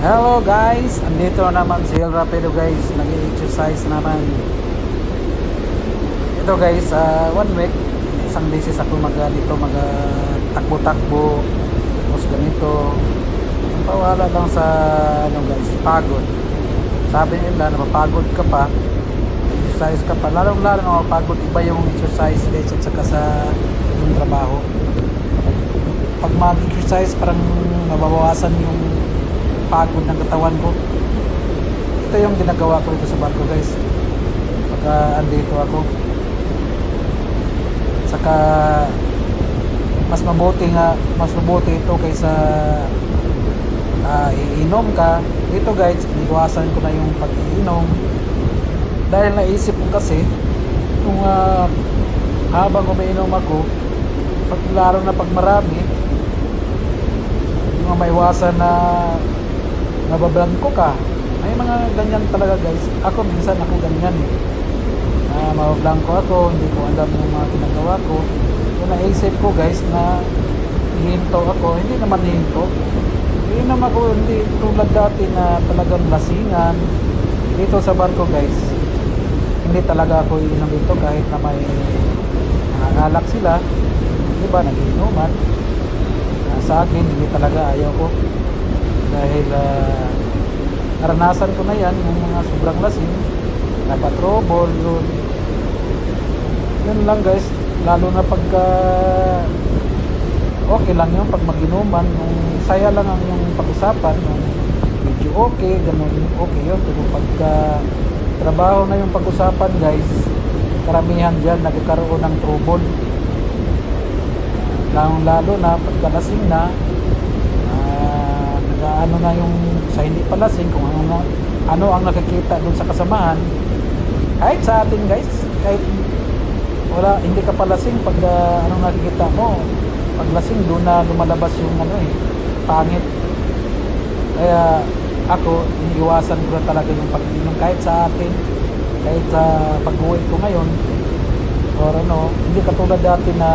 Hello guys, andito na naman si El Rapido guys, nag-exercise naman. Ito guys, 1 week, isang beses ako dito takbo-takbo, tapos ganito. Ang pawala lang sa guys, pagod. Sabi nila napapagod ka pa, exercise ka pa, lalong-lalo na mapagod iba yung exercise guys at saka sa yung trabaho. Pag mag-exercise parang nababawasan yung pagod ng katawan ko. Ito yung ginagawa ko dito sa barko guys pagka andito ako. Saka mas mabuti ito kaysa iinom ka. Dito guys, iniwasan ko na yung pag-iinom dahil naisip ko kasi kung habang umiinom ako, lalo na pag marami, yung maiwasan na nabablangko ka. May mga ganyan talaga guys. Ako minsan ako ganyan mabablangko ako, hindi ko alam yung mga ginagawa ko. Kung naisip ko guys na hihinto ako, hindi naman hihinto. Hindi naman ako, hindi tulad dati na talagang lasingan. Dito sa barko guys, hindi talaga ako iinom dito kahit na may alak sila. Diba, nagiinuman. Sa akin, hindi talaga ayaw ko. Dahil naranasan ko na yan yung mga sobrang lasing, napatrobol yun lang guys. Lalo na pagka okay lang yun pag mag-inuman, yung saya lang ang yung pag-usapan, yung medyo okay, ganun, okay yun. Pero pagka trabaho na yung pag-usapan guys, karamihan dyan nagkaroon ng trouble, lalo na pagkalasing na. Ano na yung sa hindi palasing, kung ano ang nakikita dun sa kasamahan. Kahit sa atin guys, kahit hindi ka palasing, pag anong nakikita mo, pag lasing doon na lumalabas yung pangit. Kaya ako, iniiwasan ko na talaga yung pag-inom kahit sa atin, kahit sa pag-uwi ko ngayon, or hindi katulad dati na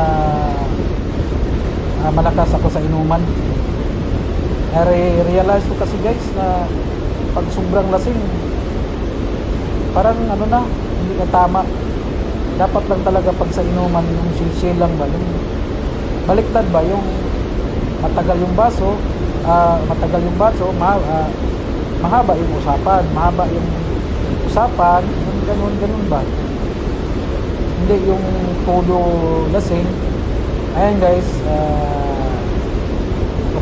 malakas ako sa inuman. Realize ko kasi guys na pag sobrang lasing, parang hindi na tama. Dapat lang talaga pag sa inuman, yung chill lang ba, yung baliktad ba, yung matagal yung baso, mahaba yung usapan, yung ganun ba. Hindi yung todo lasing. Ayan guys,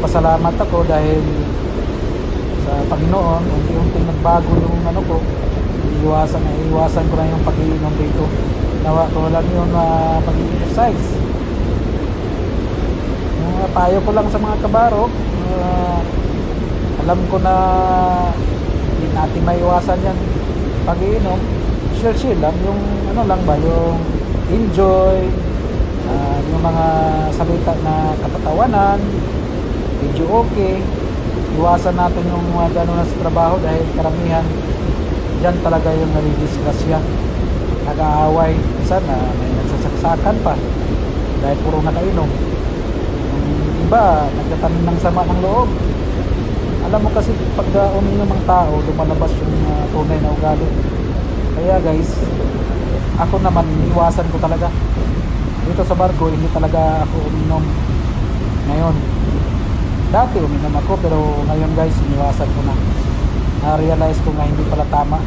pasalamat ako dahil sa Panginoon, unti-unti nagbago yung ko. Iiwasan ko na yung pag-iinom dito. Nawa ko lang yung pag-exercise. Yung payo ko lang sa mga kabaro, alam ko na hindi natin maiwasan yan pag-iinom. Sure lang yung lang ba, yung enjoy, yung mga salita na katatawanan, medyo okay. Iwasan natin yung mga gano'n na sa trabaho dahil karamihan dyan talaga yung nalidisgrasya, nag-aaway, minsan may nagsasaksakan pa dahil puro nakainom. Yung iba nagtatanim ng sama ng loob. Alam mo kasi pag uminom ang tao, lumalabas yung tunay na ugali. Kaya guys, ako naman iniwasan ko talaga dito sa barko. Hindi talaga ako uminom ngayon. Dati uminom ako, pero ngayon guys, iniwasan ko na. Na-realize ko nga hindi pala tama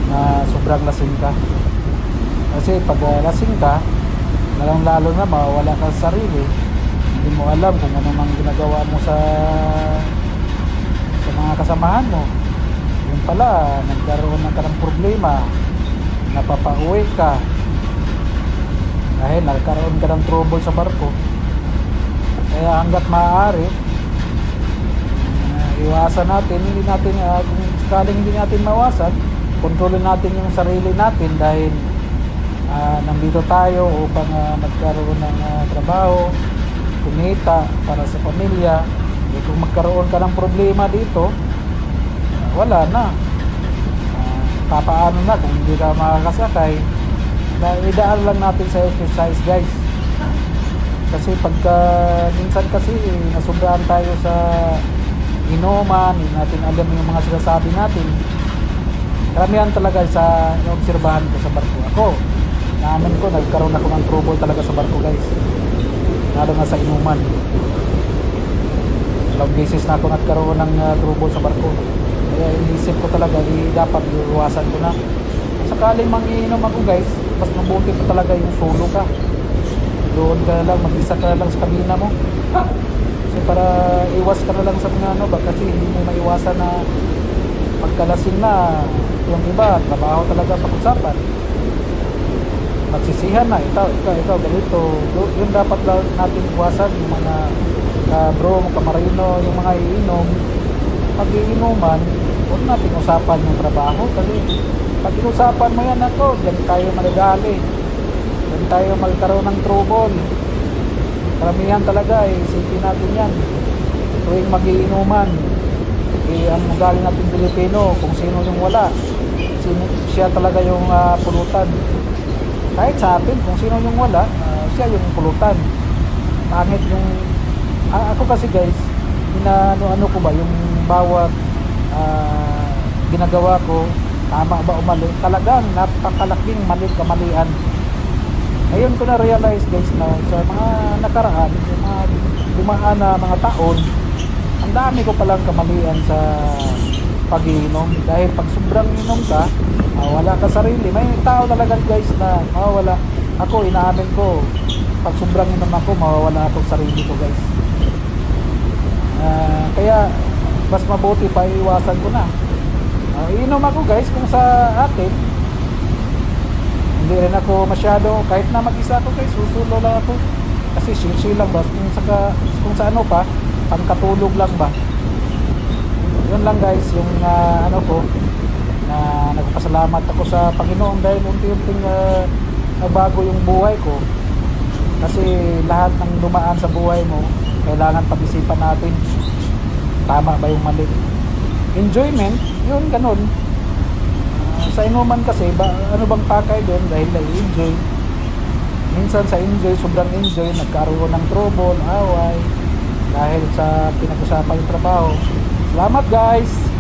na sobrang lasing ka. Kasi pag lasing ka, lalo na mawawala ka sa sarili. Hindi mo alam kung ano mang ginagawa mo sa mga kasamahan mo. Yung pala, nagkaroon ka ng problema, napapauwi ka dahil nagkaroon ka ng trouble sa barko. Kaya hanggat maaari, iwasan natin, kung sakaling hindi natin mawasan, kontrolin natin yung sarili natin dahil nandito tayo upang magkaroon ng trabaho, kumita para sa pamilya. Kung magkaroon ka ng problema dito, wala na. Papaano na kung hindi ka makakasakay? Idaan lang natin sa exercise guys. Kasi pagka minsan kasi nasubraan tayo sa inom inuman, hindi natin alam yung mga sinasabi natin. Karamihan talaga sa obserbahan ko sa barko. Ako, naamin ko, nagkaroon ako ng trouble talaga sa barko guys. Lalo na sa inuman. Ilang beses na ako nagkaroon ng trouble sa barko. Kaya inisip ko talaga, dapat iwasan ko na. Sakaling mangiinom ako guys, mas mabuti pa talaga yung solo ka. Doon ka lang, mag-isa ka lang sa kabina mo. Kasi para iwas ka na lang sa mga ano ba, kasi hindi mo maiwasan na pagkalasing na yung iba, trabaho talaga pag-usapan. Magsisihan na, ikaw, ganito. Yun dapat natin iwasan, yung mga bro, kamarino, yung mga iinom. Pag-iinuman, huwag natin usapan yung trabaho kasi pag inusapan mo yan ako, diyan tayo malagali. Diyan tayo magkaroon ng trouble. Karamihan talaga, isipin natin yan. Tuwing mag-iinuman, ang ugali natin Pilipino, kung sino yung wala, siya talaga yung pulutan. Kahit sa atin, kung sino yung wala, siya yung pulutan. Pangit yung... ako kasi guys, ano ko ba, yung bawat ginagawa ko, tama ba o mali, talagang napakalaking kamalian. Ngayon ko na realize guys na sa mga nakaraan, yung mga dumaan na mga taon, ang dami ko palang kamalian sa pag-iinom. Dahil pag sobrang inom ka, wala ka sarili. May tao talaga guys na mawawala. Ako, inaamin ko, pag sobrang inom ako, mawawala ako sa sarili ko guys. Kaya mas mabuti pa iwasan ko na. Iinom ako guys kung sa atin, hindi rin ako masyado, kahit na mag-isa ako guys, susulo lang ako kasi chill lang ba, kung sa ano pa, pangkatulog lang ba. Yun lang guys yung ano ko, na nagpasalamat ako sa Panginoon dahil unti-unting bago yung buhay ko. Kasi lahat ng dumaan sa buhay mo, kailangan pag-isipan natin tama ba yung mali. Enjoyment, yun ganun. Sa inuman kasi, ano bang pakay doon dahil na-enjoy. Minsan sa enjoy, sobrang enjoy, nagkaroon ng trouble, away, dahil sa pinag-usapan yung trabaho. Salamat guys!